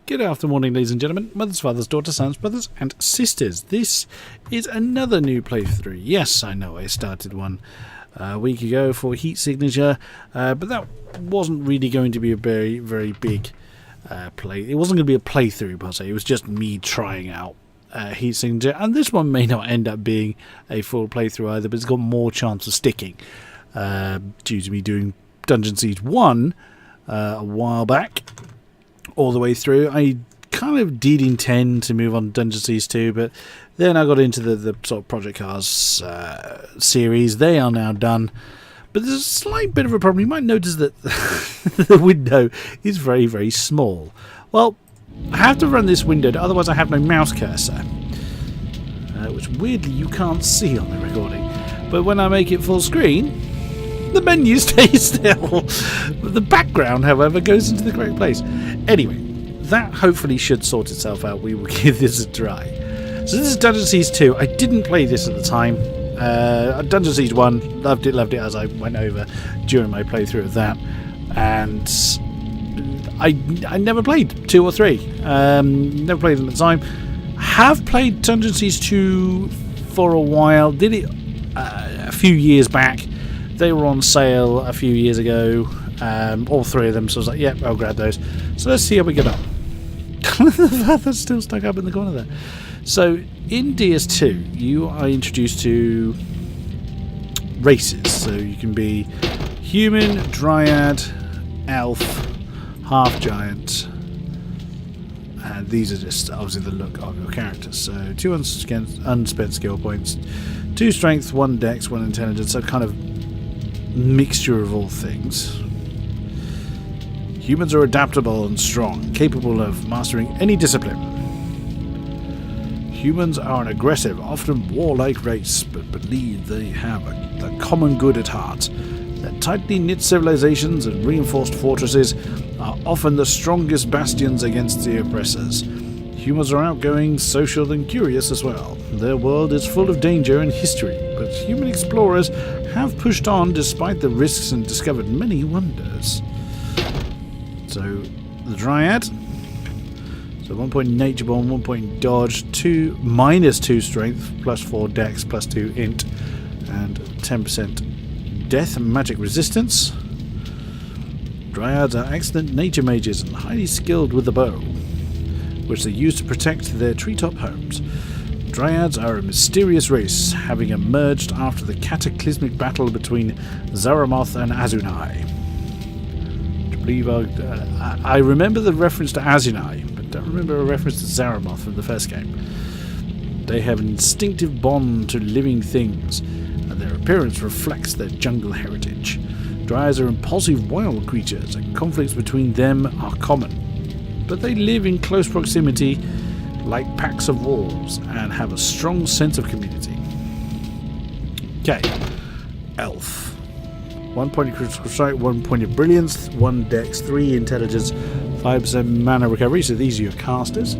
Good afternoon, ladies and gentlemen, mothers, fathers, daughters, sons, brothers, and sisters. This is another new playthrough. Yes, I know I started one a week ago for Heat Signature, but that wasn't really going to be a very, very big play. It wasn't going to be a playthrough per se. It was just me trying out Heat Signature, and this one may not end up being a full playthrough either, but it's got more chance of sticking due to me doing Dungeon Siege 1 a while back. All the way through. I kind of did intend to move on to Dungeon Siege 2, but then I got into the sort of Project Cars series. They are now done, but there's a slight bit of a problem. You might notice that the window is very, very small. Well, I have to run this window, otherwise I have no mouse cursor, which weirdly you can't see on the recording. But when I make it full screen, the menu stays still. The background, however, goes into the correct place. Anyway, that hopefully should sort itself out. We will give this a try. So this is Dungeon Siege 2. I didn't play this at the time. Dungeon Siege 1, loved it as I went over during my playthrough of that. And I never played 2 or 3. Never played them at the time. Have played Dungeon Siege 2 for a while. Did it a few years back. They were on sale a few years ago, all 3 of them, so I was like, yep, I'll grab those. So let's see how we get on. That's still stuck up in the corner there. So, in DS2, you are introduced to races. So you can be human, dryad, elf, half-giant, and these are just obviously the look of your characters. So 2 unspent skill points, 2 strength, 1 dex, 1 intelligence, so kind of mixture of all things. Humans are adaptable and strong, capable of mastering any discipline. Humans are an aggressive, often warlike race, but believe they have the common good at heart. Their tightly knit civilizations and reinforced fortresses are often the strongest bastions against the oppressors. Humans are outgoing, social, and curious as well. Their world is full of danger and history, but human explorers have pushed on despite the risks and discovered many wonders. So, the Dryad. So 1 point nature born, 1 point dodge, -2 strength, +4 dex, +2 int, and 10% death and magic resistance. Dryads are excellent nature mages and highly skilled with the bow, which they use to protect their treetop homes. Dryads are a mysterious race, having emerged after the cataclysmic battle between Zaramoth and Azunai. I remember the reference to Azunai, but don't remember a reference to Zaramoth from the first game. They have an instinctive bond to living things, and their appearance reflects their jungle heritage. Dryads are impulsive wild creatures, and conflicts between them are common, but they live in close proximity like packs of wolves and have a strong sense of community. Okay, elf. 1 point of critical strike, 1 point of brilliance, 1 dex, 3 intelligence, 5% mana recovery, so these are your casters.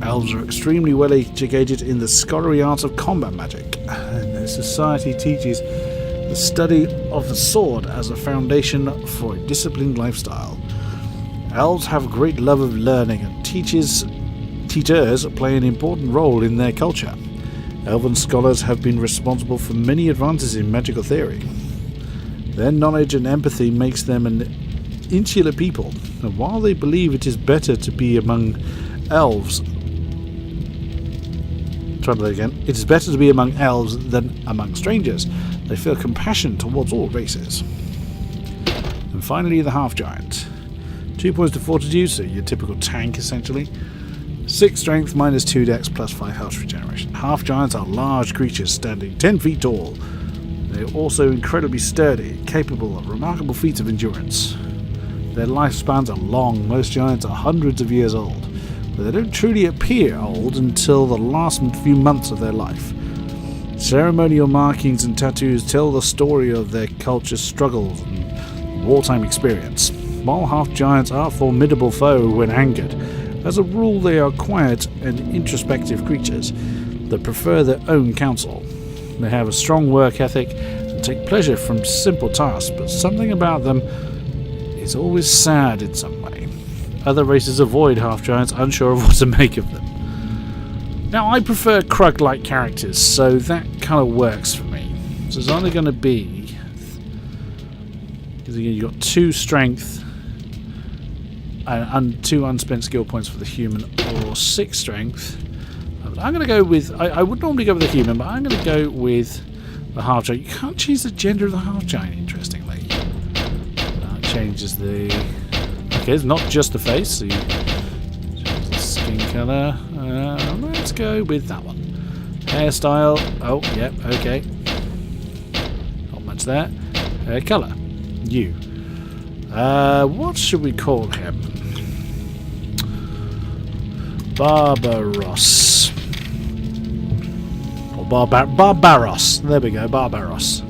Elves are extremely well educated in the scholarly arts of combat magic, and their society teaches the study of the sword as a foundation for a disciplined lifestyle. Elves have a great love of learning, and teachers play an important role in their culture. Elven scholars have been responsible for many advances in magical theory. Their knowledge and empathy makes them an insular people, and while they believe it is better to be among elves, it is better to be among elves than among strangers. They feel compassion towards all races. And finally, the half-giant. 2 points to fortitude, so your typical tank essentially. 6 strength, -2 dex, +5 health regeneration. Half-giants are large creatures standing 10 feet tall. They are also incredibly sturdy, capable of remarkable feats of endurance. Their lifespans are long. Most giants are hundreds of years old, but they don't truly appear old until the last few months of their life. Ceremonial markings and tattoos tell the story of their culture's struggles and wartime experience. While half-giants are a formidable foe when angered, as a rule they are quiet and introspective creatures that prefer their own counsel. They have a strong work ethic and take pleasure from simple tasks, but something about them is always sad in some way. Other races avoid half-giants, unsure of what to make of them. Now, I prefer Krug-like characters, so that kind of works for me. So it's only going to be... You've got 2 strength and 2 unspent skill points for the human, or 6 strength. I'm going to go with... I would normally go with the human, but I'm going to go with the half-giant. You can't choose the gender of the half-giant, interestingly. That changes the... Okay, it's not just the face, so you change the skin colour. Let's go with that one. Hairstyle. Oh, yep, okay. Not much there. Colour. You. What should we call him? Barbaros. Or Barbaros. There we go, Barbaros.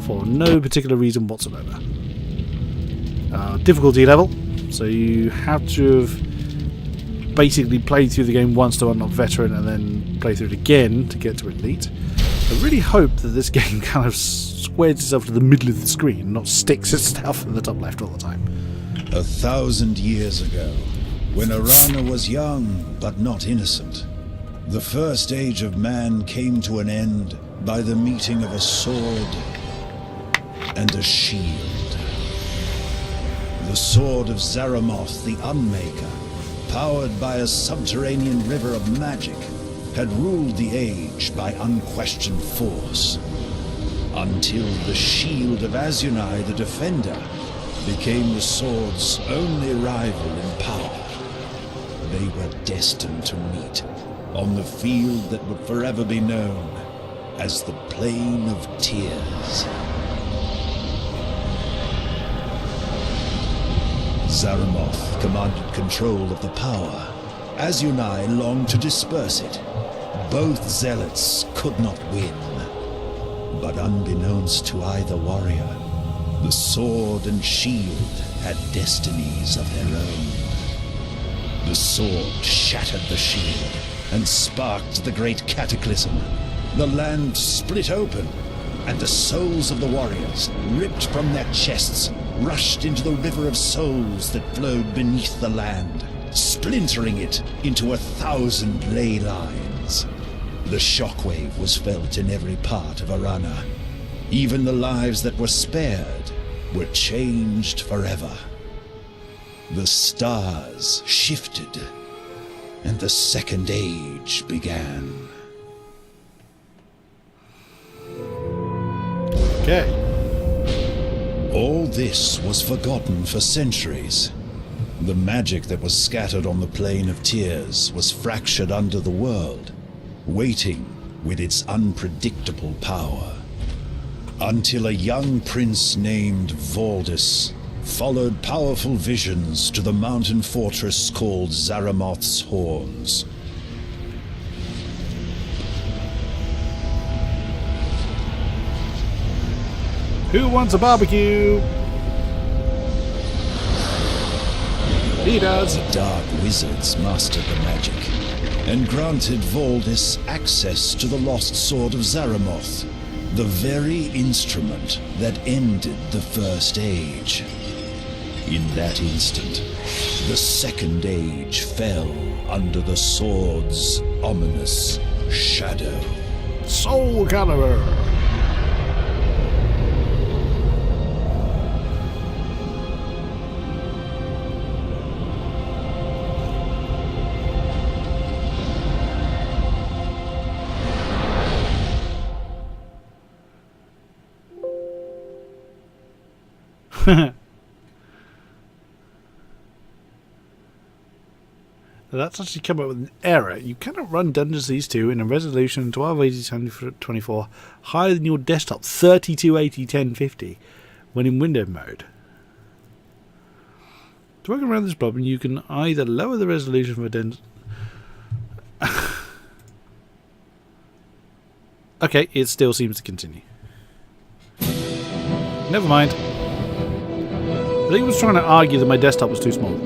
For no particular reason whatsoever. Difficulty level. So you have to have basically played through the game once to unlock veteran and then play through it again to get to elite. I really hope that this game kind of squares itself to the middle of the screen, not sticks itself in the top left all the time. 1,000 years ago, when Arana was young but not innocent, the first age of man came to an end by the meeting of a sword and a shield. The sword of Zaramoth the Unmaker, powered by a subterranean river of magic, had ruled the age by unquestioned force, until the shield of Azunai the Defender became the sword's only rival in power. They were destined to meet on the field that would forever be known as the Plain of Tears. Zaramoth commanded control of the power. Azunai longed to disperse it. Both zealots could not win. But unbeknownst to either warrior, the sword and shield had destinies of their own. The sword shattered the shield and sparked the great cataclysm. The land split open, and the souls of the warriors, ripped from their chests, rushed into the river of souls that flowed beneath the land, splintering it into 1,000 ley lines. The shockwave was felt in every part of Arana. Even the lives that were spared were changed forever. The stars shifted, and the Second Age began. Okay. All this was forgotten for centuries. The magic that was scattered on the Plain of Tears was fractured under the world, waiting with its unpredictable power. Until a young prince named Valdis followed powerful visions to the mountain fortress called Zaramoth's Horns. Who wants a barbecue? He does. The dark wizards mastered the magic and granted Valdis access to the lost sword of Zaramoth, the very instrument that ended the First Age. In that instant, the Second Age fell under the sword's ominous shadow. Soul Calibur. That's actually come up with an error. You cannot run Dungeons These 2 in a resolution 1280x24 higher than your desktop 3280x1050 when in window mode. To work around this problem, you can either lower the resolution for Okay, it still seems to continue. Never mind. I think it was trying to argue that my desktop was too small.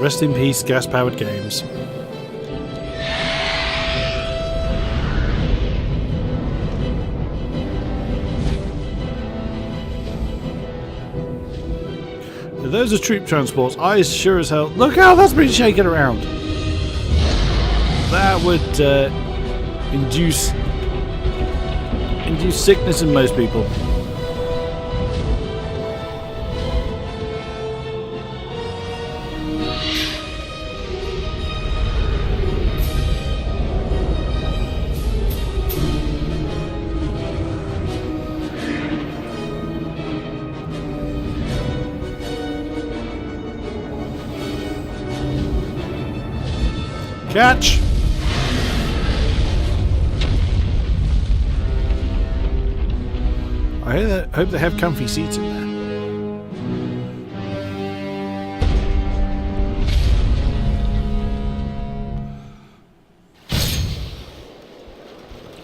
Rest in peace, gas-powered games. If those are troop transports, I sure as hell... Look how that's been shaken around! That would induce sickness in most people. Catch! I hope they have comfy seats in there.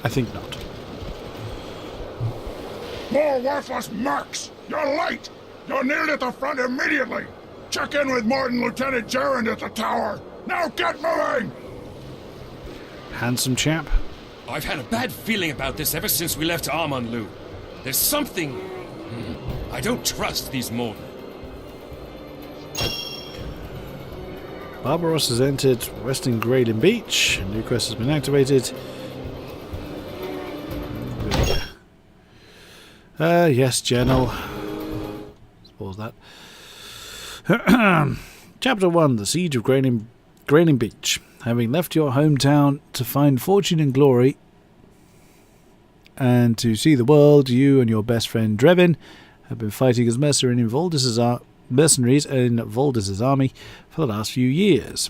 I think not. More worthless mercs! You're late! You're needed at the front immediately! Check in with Martin Lieutenant Gerard at the tower! Now get moving! Handsome chap. I've had a bad feeling about this ever since we left Armonlu. There's something... I don't trust these Morden. Barbaros has entered Western Graydon Beach. A new quest has been activated. Yes, General. Let's pause that. Chapter 1, The Siege of Graydon Beach. Having left your hometown to find fortune and glory and to see the world, you and your best friend Drevin have been fighting as mercenaries in Voldis's army for the last few years.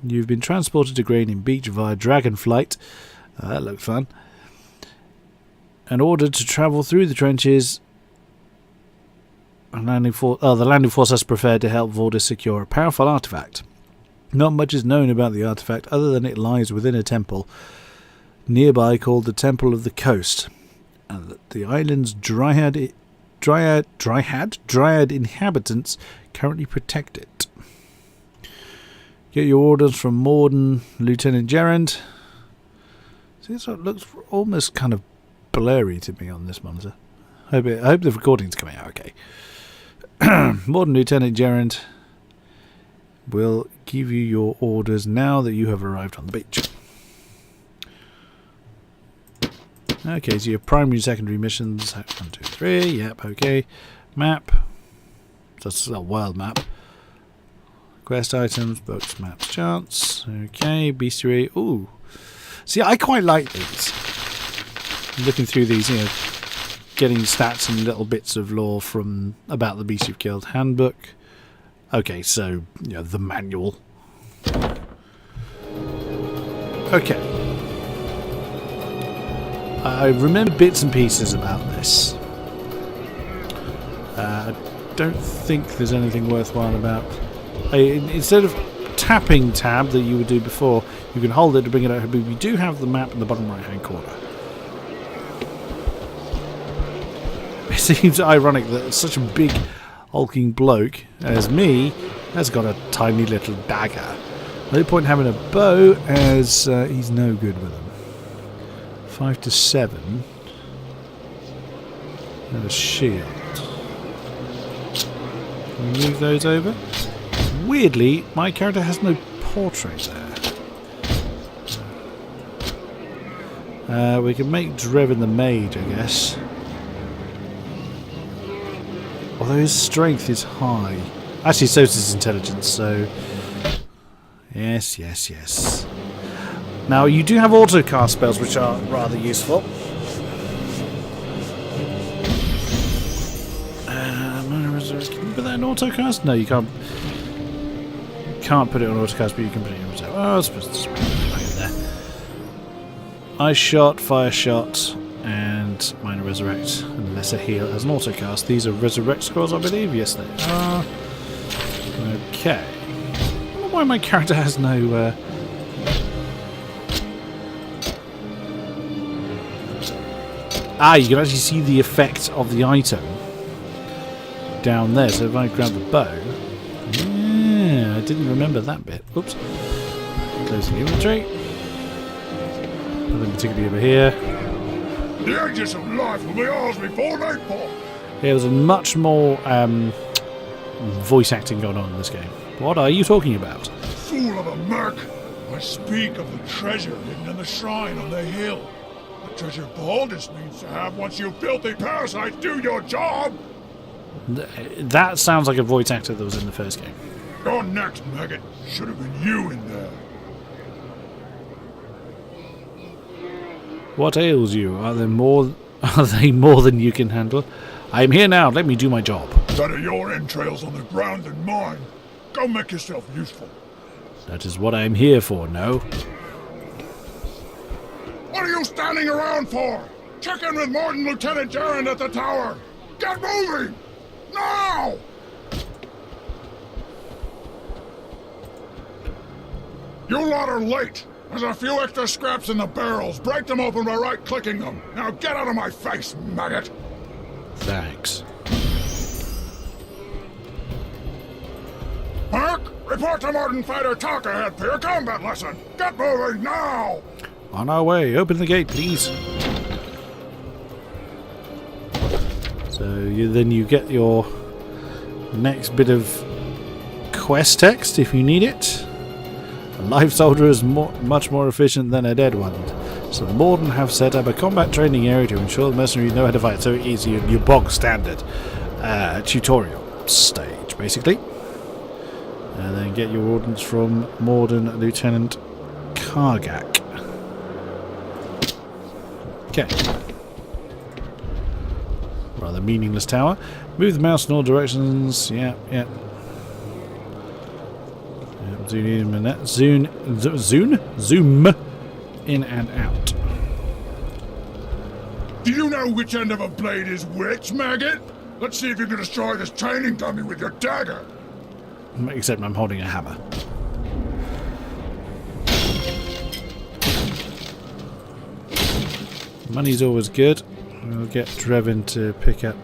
You've been transported to Graydon Beach via Dragonflight. That looked fun. And ordered to travel through the trenches. The landing force has prepared to help Voldis secure a powerful artifact. Not much is known about the artifact other than it lies within a temple nearby called the Temple of the Coast, and that the island's dryad inhabitants currently protect it. Get your orders from Morden, Lieutenant Gerard. See, so it looks almost kind of blurry to me on this monitor. I hope the recording's coming out okay. Morden, Lieutenant Gerard will give you your orders now that you have arrived on the beach. Okay, so your primary and secondary missions. 1, 2, 3. Yep, okay. Map. That's a world map. Quest items, books, maps, charts. Okay, bestiary. Ooh. See, I quite like these. Looking through these, getting stats and little bits of lore from about the beast you've killed. Handbook. Okay, so, the manual. Okay. I remember bits and pieces about this. I don't think there's anything worthwhile about... instead of tapping tab that you would do before, you can hold it to bring it out. But we do have the map in the bottom right-hand corner. It seems ironic that such a big... hulking bloke as me has got a tiny little dagger. No point having a bow as he's no good with them. 5 to 7 and a shield. Can we move those over? Weirdly, my character has no portrait there. We can make Drevin the mage, I guess. Although his strength is high. Actually, so is his intelligence, so... Yes. Now, you do have auto-cast spells, which are rather useful. Can you put that in auto-cast? No, you can't. You can't put it on auto-cast, but you can put it in auto. Oh, I was supposed to just put it there. Ice shot, fire shot, and minor resurrect, and lesser heal as an autocast. These are resurrect scrolls, I believe. Yes, they are. Okay. I don't know why my character has no. You can actually see the effect of the item down there. So if I grab the bow, Yeah, I didn't remember that bit. Oops. Closing inventory. Nothing particularly over here. The ages of life will be ours before nightfall. There was much more voice acting going on in this game. What are you talking about? Fool of a merc! I speak of the treasure hidden in the shrine on the hill. The treasure ball just means to have once you filthy parasites do your job! That sounds like a voice actor that was in the first game. You're next, maggot. Should have been you in there. What ails you? Are they more than you can handle? I am here now. Let me do my job. Better your entrails on the ground than mine. Go make yourself useful. That is what I am here for, no? What are you standing around for? Check in with Morden Lieutenant Gerand at the tower. Get moving! Now! You lot are late. There's a few extra scraps in the barrels. Break them open by right-clicking them. Now get out of my face, maggot! Thanks. Mark, report to Morden Fighter Talk ahead for your combat lesson. Get moving now! On our way. Open the gate, please. So then you get your next bit of quest text if you need it. A live soldier is much more efficient than a dead one. So Morden have set up a combat training area to ensure the mercenaries know how to fight. So it's your bog standard tutorial stage, basically. And then get your orders from Morden Lieutenant King-Kodiak. Okay. Rather meaningless tower. Move the mouse in all directions. Yeah. Zoom in and out. Do you know which end of a blade is which, maggot? Let's see if you can destroy this training dummy with your dagger. Except I'm holding a hammer. Money's always good. We'll get Drevin to pick up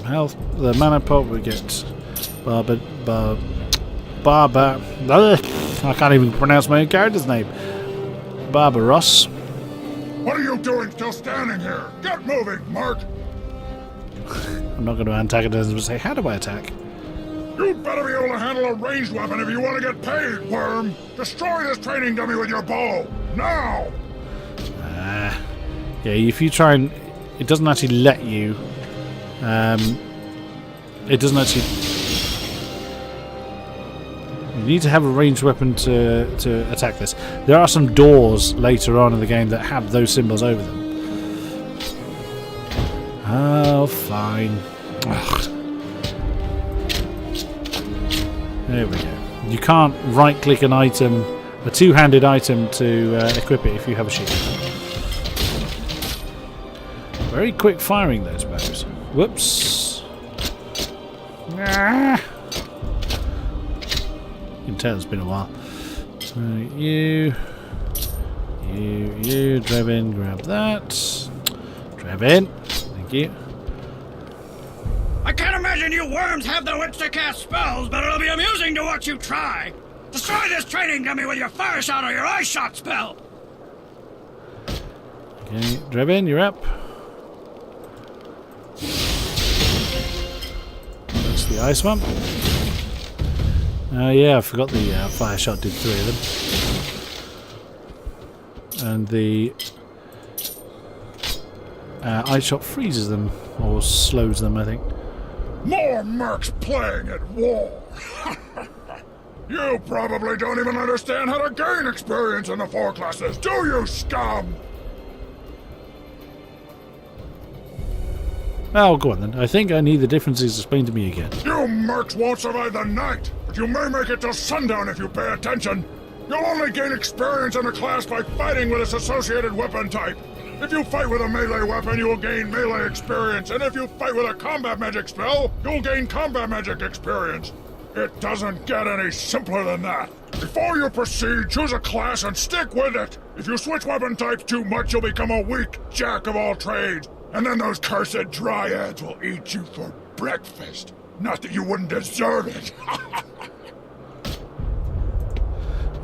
health. The mana pot we get Barber. I can't even pronounce my own character's name. Barbaros. What are you doing still standing here? Get moving, Mark! I'm not going to antagonize him and say, how do I attack? You'd better be able to handle a ranged weapon if you want to get paid, worm! Destroy this training dummy with your bow! Now! Yeah, if you try and... It doesn't actually let you... it doesn't actually... You need to have a ranged weapon to attack this. There are some doors later on in the game that have those symbols over them. Oh, fine. Ugh. There we go. You can't right-click an item, a two-handed item, to equip it if you have a shield. Very quick firing, those bows. Whoops. Ah. You can tell it's been a while. So you, Drevin, grab that. Drevin, thank you. I can't imagine you worms have the wits to cast spells, but it'll be amusing to watch you try. Destroy this training dummy with your fire shot or your eye shot spell. Okay, Drevin, you're up. That's the ice one. Oh yeah, I forgot the fire shot did 3 of them. And the ice shot freezes them, or slows them, I think. More mercs playing at war! You probably don't even understand how to gain experience in the 4 classes, do you, scum? Oh, go on then. I think I need the differences explained to me again. You mercs won't survive the night, but you may make it till sundown if you pay attention. You'll only gain experience in a class by fighting with its associated weapon type. If you fight with a melee weapon, you'll gain melee experience, and if you fight with a combat magic spell, you'll gain combat magic experience. It doesn't get any simpler than that. Before you proceed, choose a class and stick with it. If you switch weapon types too much, you'll become a weak jack of all trades. And then those cursed dryads will eat you for breakfast. Not that you wouldn't deserve it.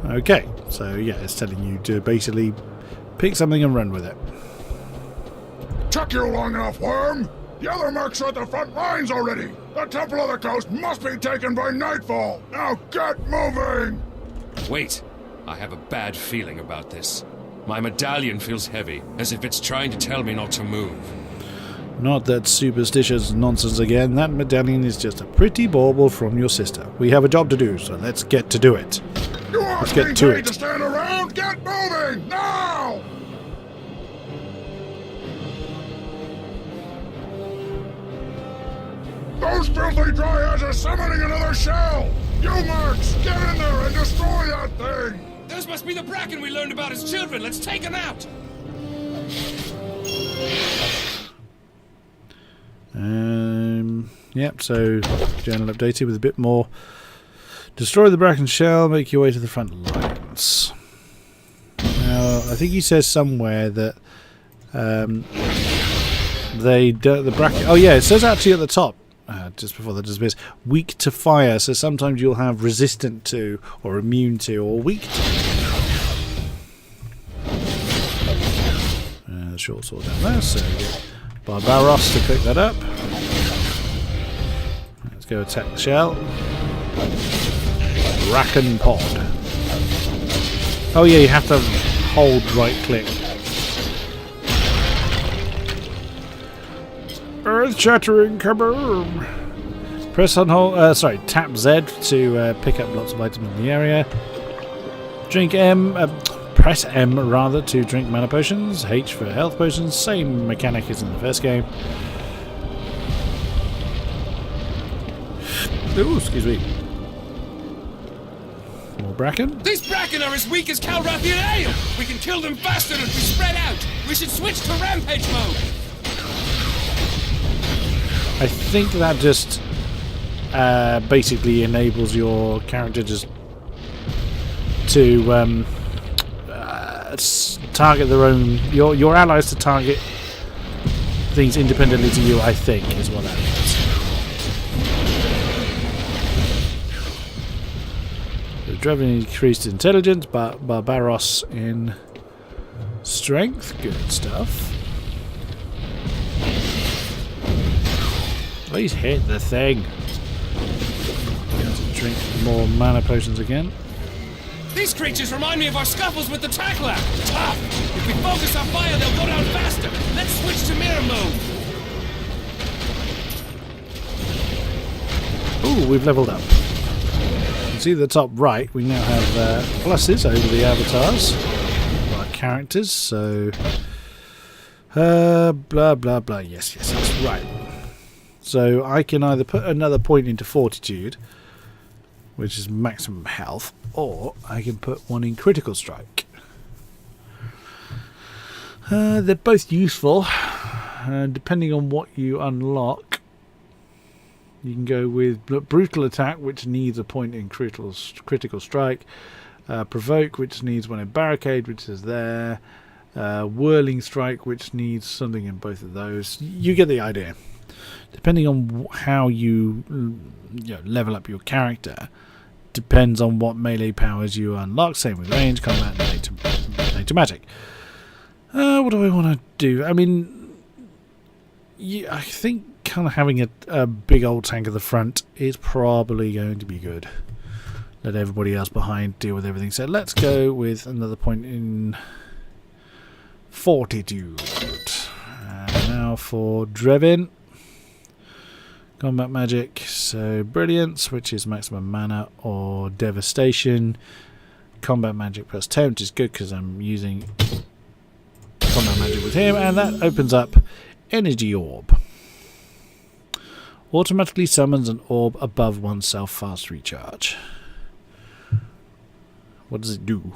Okay, so yeah, it's telling you to basically pick something and run with it. Took you long enough, Worm! The other mercs are at the front lines already! The Temple of the Coast must be taken by nightfall! Now get moving! Wait, I have a bad feeling about this. My medallion feels heavy, as if it's trying to tell me not to move. Not that superstitious nonsense again. That medallion is just a pretty bauble from your sister. We have a job to do, so let's get to do it. You are Let's get to it. to stand around? Get moving! Now! Those filthy dryas are summoning another shell! You mercs, get in there and destroy that thing! Those must be the Bracken we learned about as children. Let's take them out! Yep, so journal updated with a bit more. Destroy the Bracken shell, make your way to the front lines. Now, I think he says somewhere that the Bracken... Oh yeah, it says actually at the top, just before that disappears, weak to fire, so sometimes you'll have resistant to, or immune to, or weak to. Short sword down there, so we get Barbaros to pick that up. Let's go attack the shell. Bracken pod. Oh yeah, you have to hold right click. Earth shattering kaboom! Press on hold. Tap Z to pick up lots of items in the area. Drink M. Press M rather to drink mana potions. H for health potions. Same mechanic as in the first game. Ooh, excuse me. More Bracken. These Bracken are as weak as Calrathian ale! We can kill them faster if we spread out! We should switch to rampage mode! I think that just basically enables your character just to target their own, your allies to target things independently to you, I think, is what that means. The Draven increased intelligence, but Barbaros in strength. Good stuff. Please hit the thing. To drink more mana potions again. These creatures remind me of our scuffles with the tackler! Tough! If we focus our fire, they'll go down faster! Let's switch to mirror mode! Ooh, we've leveled up. You can see the top right, we now have pluses over the avatars. Our characters, so... blah blah blah, yes, that's right. So I can either put another point into Fortitude, which is maximum health, or I can put one in Critical Strike. They're both useful. Depending on what you unlock, you can go with Brutal Attack, which needs a point in Critical Strike, Provoke, which needs one in Barricade, which is there, Whirling Strike, which needs something in both of those. You get the idea. Depending on how you level up your character, depends on what melee powers you unlock. Same with range, combat, and nature magic. What do I want to do? I mean, I think kind of having a big old tank at the front is probably going to be good. Let everybody else behind deal with everything. So let's go with another point in Fortitude. And now for Drevin. Combat magic, so Brilliance, which is maximum mana, or Devastation. Combat magic plus 10, which is good because I'm using combat magic with him, and that opens up Energy Orb. Automatically summons an orb above oneself, fast recharge. What does it do?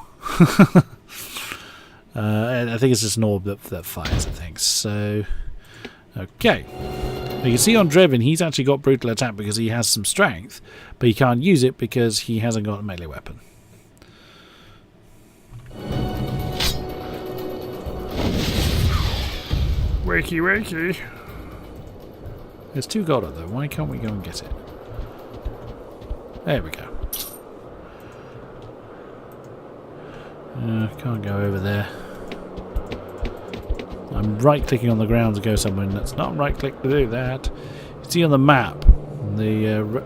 I think it's just an orb that fires at things. So, okay. You can see on Drevin, he's actually got Brutal Attack because he has some strength, but he can't use it because he hasn't got a melee weapon. Wakey, wakey. There's 2 gold though. Why can't we go and get it? There we go. Can't go over there. I'm right-clicking on the ground to go somewhere, and that's not right-click to do that. You see on the map, the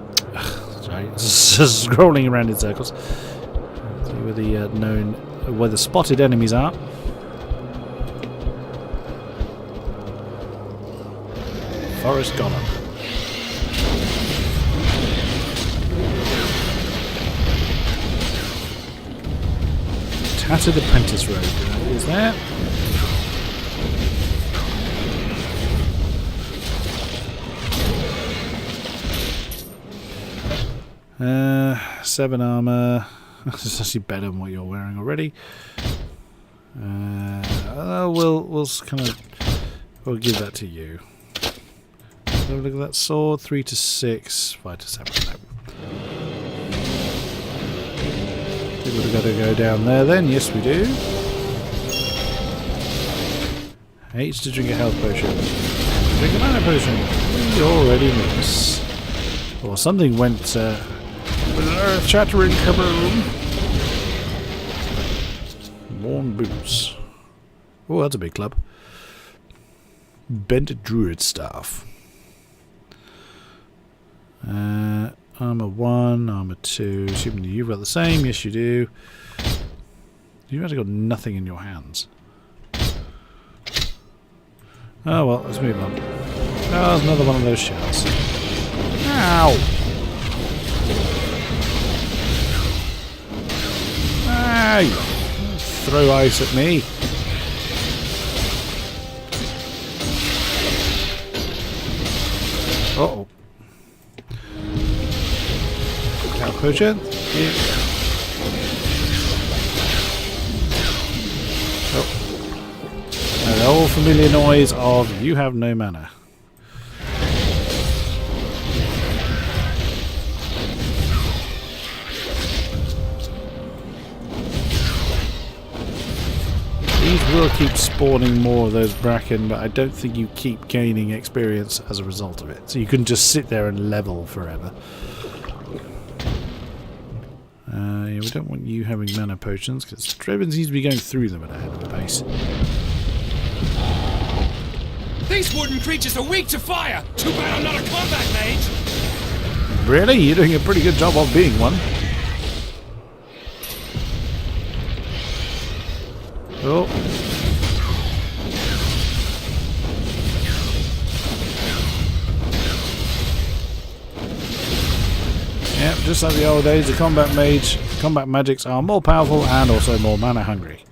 sorry, scrolling around in circles. See where the where the spotted enemies are. Forest Golem. Tattered Apprentice Road is there. 7 armor. This is actually better than what you're wearing already. We'll kind of give that to you. Have a look at that sword. 3 to 6, 5 to 7. No. Think we've got to go down there then. Yes, we do. H to drink a health potion. Drink a mana potion. We already miss. Or something went with an earth-shattering kaboom. Worn boots. Oh, that's a big club. Bent druid staff. Armor 1, armor 2. Assuming you've got the same. Yes, you do. You've actually got nothing in your hands. Oh well, let's move on. Oh, there's another one of those shells. Ow! Hey! Throw ice at me. Uh-oh. Now potion. Yeah. Oh. An old familiar noise of you have no mana. These will keep spawning more of those bracken, but I don't think you keep gaining experience as a result of it. So you can just sit there and level forever. Yeah, we don't want you having mana potions, because Draven seems to be going through them at a head of a pace. These wooden creatures are weak to fire! Too bad I'm not a combat mage! Really? You're doing a pretty good job of being one. Oh. Yep, just like the old days, the combat magics are more powerful and also more mana hungry.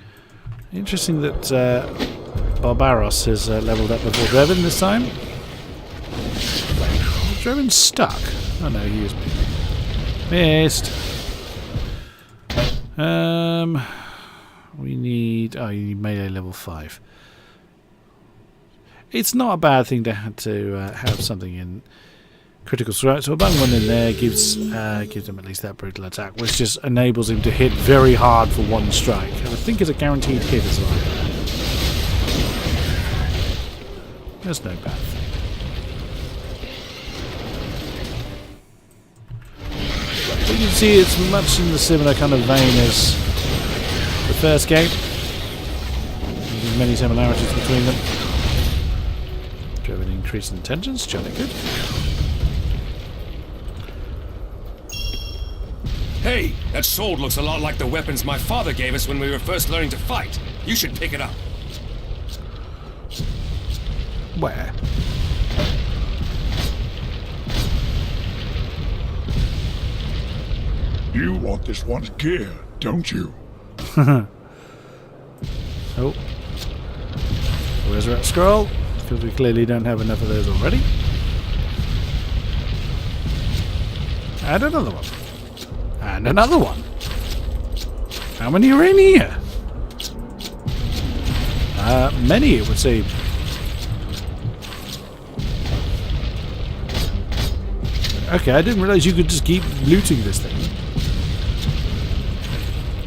Interesting that Barbaros has leveled up before Draven this time. Draven's stuck. Oh no, he is missed. We need... oh, you need melee level 5. It's not a bad thing to have something in critical strike. So a bang one in there gives him at least that brutal attack, which just enables him to hit very hard for one strike. And I think it's a guaranteed hit as well. That's no bad thing. You can see it's much in the similar kind of vein as the first game. There's many similarities between them. Do you have an increase in intelligence? Jolly good. Hey, that sword looks a lot like the weapons my father gave us when we were first learning to fight. You should pick it up. Where? You want this one's gear, don't you? Oh. Resurrect scroll, because we clearly don't have enough of those already. And another one. And another one. How many are in here? Many, it would seem. Okay, I didn't realise you could just keep looting this thing.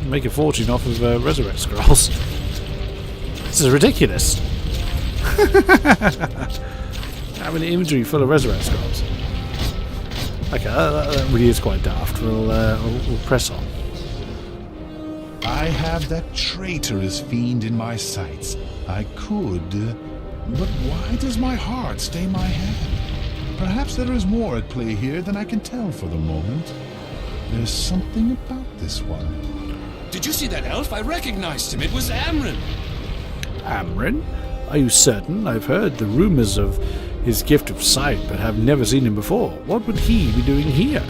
Make a fortune off of resurrect scrolls. This is ridiculous. Having an inventory full of resurrect scrolls. Okay, that really is quite daft. We'll press on. I have that traitorous fiend in my sights. I could, but why does my heart stay my hand? Perhaps there is more at play here than I can tell for the moment. There's something about this one. Did you see that elf? I recognized him. It was Amron. Amron? Are you certain? I've heard the rumors of his gift of sight, but have never seen him before. What would he be doing here?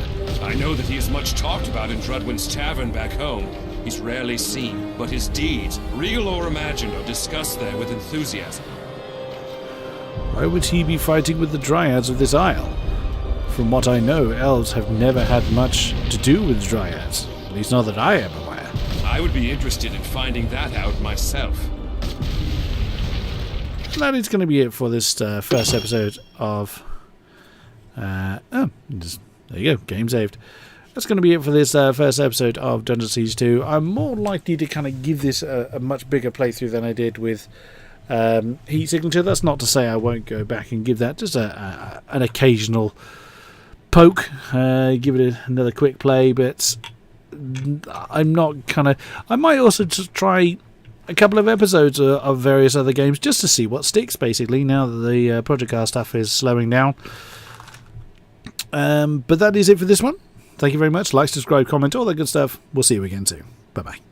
I know that he is much talked about in Drudwin's tavern back home. He's rarely seen, but his deeds, real or imagined, are discussed there with enthusiasm. Why would he be fighting with the dryads of this isle? From what I know, elves have never had much to do with dryads. At least not that I am aware. I would be interested in finding that out myself. That is going to be it for this first episode of... there you go, game saved. That's going to be it for this first episode of Dungeon Siege 2. I'm more likely to kind of give this a much bigger playthrough than I did with Heat Signature. That's not to say I won't go back and give that just an occasional poke, give it another quick play, but I'm not kind of... I might also just try a couple of episodes of various other games just to see what sticks, basically, now that the Project Car stuff is slowing down. But that is it for this one. Thank you very much. Like, subscribe, comment, all that good stuff. We'll see you again soon. Bye-bye.